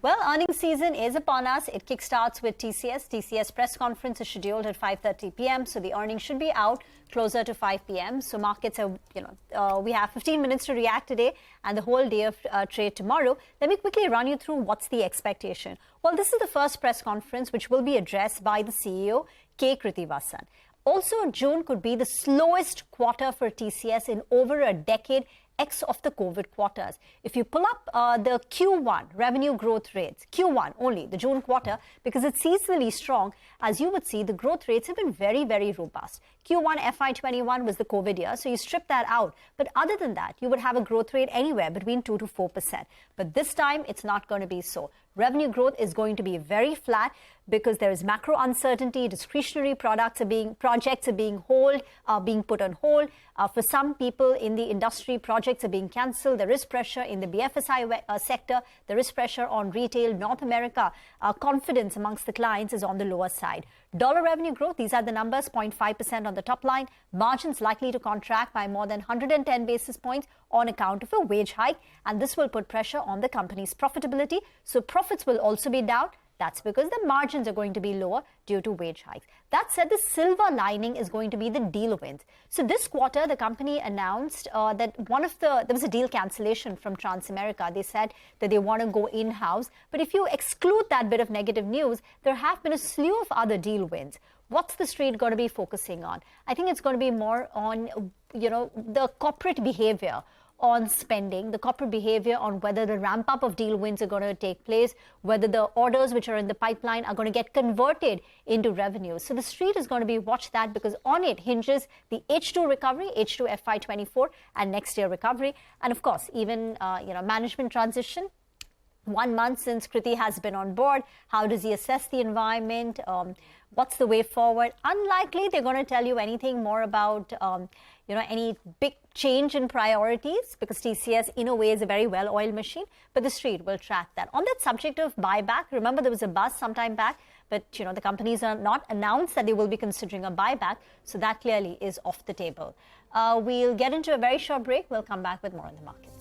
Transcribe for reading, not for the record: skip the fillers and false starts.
Well, earnings season is upon us. It kickstarts with TCS. TCS press conference is scheduled at 5:30 p.m. So the earnings should be out closer to 5 p.m. So markets are, we have 15 minutes to react today and the whole day of trade tomorrow. Let me quickly run you through what's the expectation. Well, this is the first press conference which will be addressed by the CEO K Krithivasan. Also, June could be the slowest quarter for TCS in over a decade, X of the COVID quarters. If you pull up the Q1 revenue growth rates, Q1 only, the June quarter, because it's seasonally strong, as you would see, the growth rates have been very, very robust. Q1FY24 was the COVID year, so you strip that out. But other than that, you would have a growth rate anywhere between 2 to 4%. But this time, it's not going to be so. Revenue growth is going to be very flat because there is macro uncertainty. Discretionary projects are being put on hold. For some people in the industry, projects are being cancelled. There is pressure in the BFSI sector. There is pressure on retail. North America, confidence amongst the clients is on the lower side. Dollar revenue growth, these are the numbers, 0.5% on the top line. Margins likely to contract by more than 110 basis points on account of a wage hike. And this will put pressure on the company's profitability. So profits will also be down. That's because the margins are going to be lower due to wage hikes. That said, the silver lining is going to be the deal wins. So this quarter, the company announced that there was a deal cancellation from Transamerica. They said that they want to go in-house. But if you exclude that bit of negative news, there have been a slew of other deal wins. What's the street going to be focusing on? I think it's going to be more on, the corporate behavior on spending, the corporate behavior on whether the ramp up of deal wins are going to take place, whether the orders which are in the pipeline are going to get converted into revenue. So the street is going to be watch that because on it hinges the H2 recovery, H2 FY24 and next year recovery. And of course, even, management transition. 1 month since Krithi has been on board. How does he assess the environment? What's the way forward? Unlikely they're going to tell you anything more about, any big change in priorities because TCS in a way is a very well-oiled machine, but the street will track that. On that subject of buyback, remember there was a buzz sometime back, but the companies are not announced that they will be considering a buyback, so that clearly is off the table. We'll get into a very short break. We'll come back with more on the market.